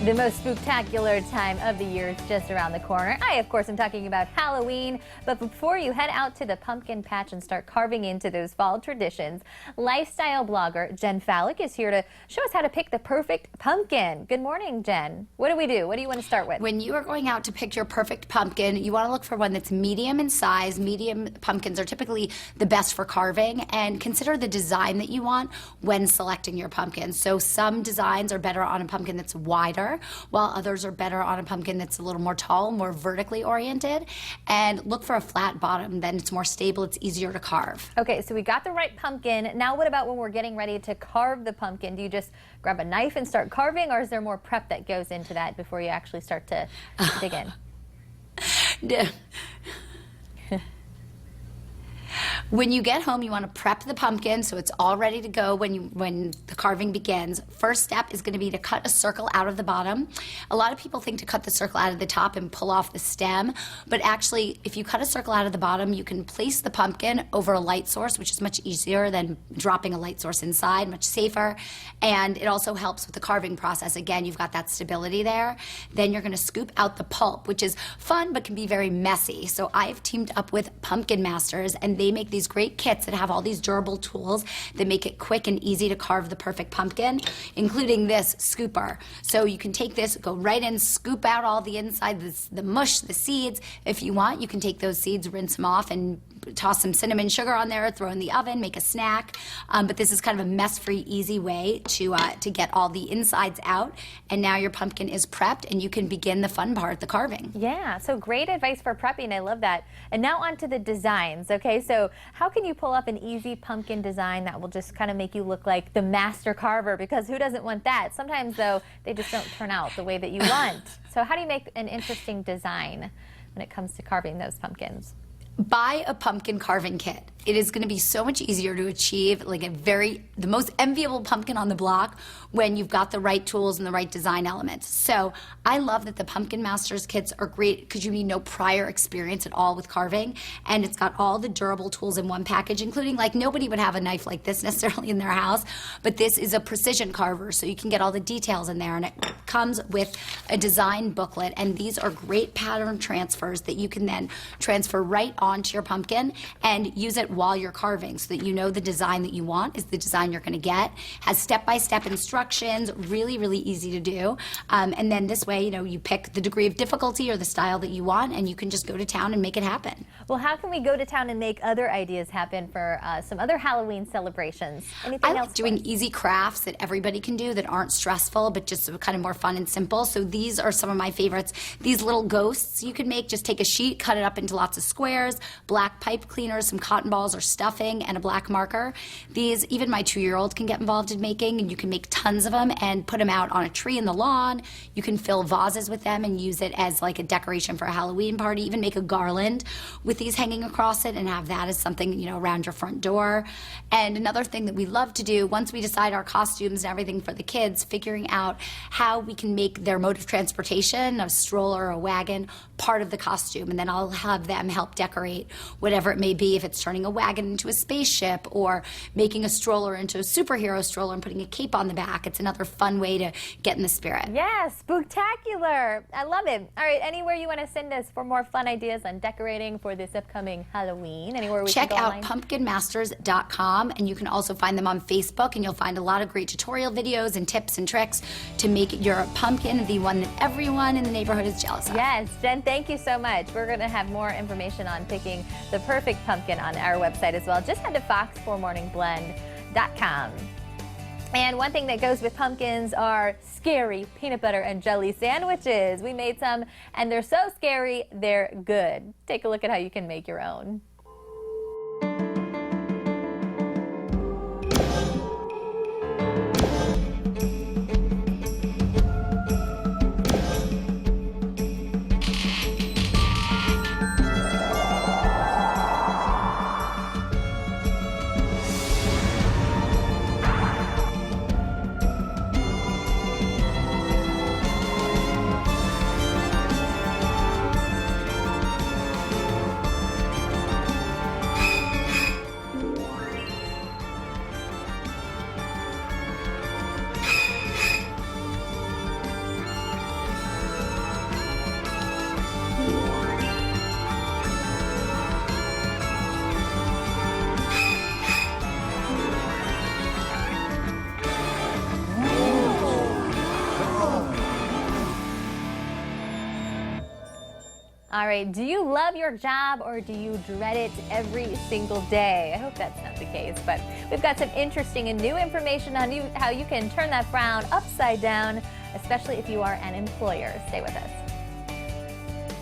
The most spectacular time of the year is just around the corner. I, of course, am talking about Halloween. But before you head out to the pumpkin patch and start carving into those fall traditions, lifestyle blogger Jen Fallick is here to show us how to pick the perfect pumpkin. Good morning, Jen. What do we do? What do you want to start with? When you are going out to pick your perfect pumpkin, you want to look for one that's medium in size. Medium pumpkins are typically the best for carving, and consider the design that you want when selecting your pumpkin. So some designs are better on a pumpkin that's wider, while others are better on a pumpkin that's a little more tall, more vertically oriented. And look for a flat bottom, then it's more stable, it's easier to carve. Okay, so we got the right pumpkin. Now what about when we're getting ready to carve the pumpkin? Do you just grab a knife and start carving, or is there more prep that goes into that before you actually start to dig in? When you get home, you want to prep the pumpkin so it's all ready to go when the carving begins. First step is going to be to cut a circle out of the bottom. A lot of people think to cut the circle out of the top and pull off the stem, but actually if you cut a circle out of the bottom, you can place the pumpkin over a light source, which is much easier than dropping a light source inside, much safer, and it also helps with the carving process. Again, you've got that stability there. Then you're going to scoop out the pulp, which is fun but can be very messy. So I've teamed up with Pumpkin Masters, and they make these great kits that have all these durable tools that make it quick and easy to carve the perfect pumpkin, including this scooper. So you can take this, go right in, scoop out all the inside, the mush, the seeds. If you want, you can take those seeds, rinse them off, and toss some cinnamon sugar on there, throw in the oven, make a snack. But this is kind of a mess-free, easy way to get all the insides out. And now your pumpkin is prepped, and you can begin the fun part, the carving. Yeah, so great advice for prepping. I love that. And now on to the designs. Okay, so how can you pull up an easy pumpkin design that will just kind of make you look like the master carver? Because who doesn't want that? Sometimes, though, they just don't turn out the way that you want. So how do you make an interesting design when it comes to carving those pumpkins? Buy a pumpkin carving kit. It is going to be so much easier to achieve like the most enviable pumpkin on the block when you've got the right tools and the right design elements. So I love that the Pumpkin Masters kits are great because you need no prior experience at all with carving, and it's got all the durable tools in one package, including, like, nobody would have a knife like this necessarily in their house, but this is a precision carver, so you can get all the details in there, and it comes with a design booklet, and these are great pattern transfers that you can then transfer right onto your pumpkin and use it while you're carving, so that you know the design that you want is the design you're going to get. Has step-by-step instructions, really, really easy to do. And then this way, you know, you pick the degree of difficulty or the style that you want, and you can just go to town and make it happen. Well, how can we go to town and make other ideas happen for some other Halloween celebrations? Anything I else? like doing easy crafts that everybody can do that aren't stressful, but just kind of more fun and simple. So these are some of my favorites. These little ghosts you can make. Just take a sheet, cut it up into lots of squares, black pipe cleaners, some cotton balls or stuffing, and a black marker. These, even my 2-year-old can get involved in making, and you can make tons of them and put them out on a tree in the lawn. You can fill vases with them and use it as like a decoration for a Halloween party. Even make a garland with these hanging across it and have that as something, you know, around your front door. And another thing that we love to do, once we decide our costumes and everything for the kids, figuring out how we can make their mode of transportation, a stroller or a wagon, part of the costume. And then I'll have them help decorate whatever it may be, if it's turning a wagon into a spaceship or making a stroller into a superhero stroller and putting a cape on the back. It's another fun way to get in the spirit. Yeah, spooktacular. I love it. All right, anywhere you want to send us for more fun ideas on decorating for this upcoming Halloween? Anywhere we Check can go out online? pumpkinmasters.com, and you can also find them on Facebook, and you'll find a lot of great tutorial videos and tips and tricks to make your pumpkin the one that everyone in the neighborhood is jealous of. Yes, Jen, thank you so much. We're going to have more information on picking the perfect pumpkin on our website as well. Just head to fox4morningblend.com. And one thing that goes with pumpkins are scary peanut butter and jelly sandwiches. We made some, and they're so scary, they're good. Take a look at how you can make your own. All right, do you love your job or do you dread it every single day? I hope that's not the case, but we've got some interesting and new information on how you can turn that frown upside down, especially if you are an employer. Stay with us.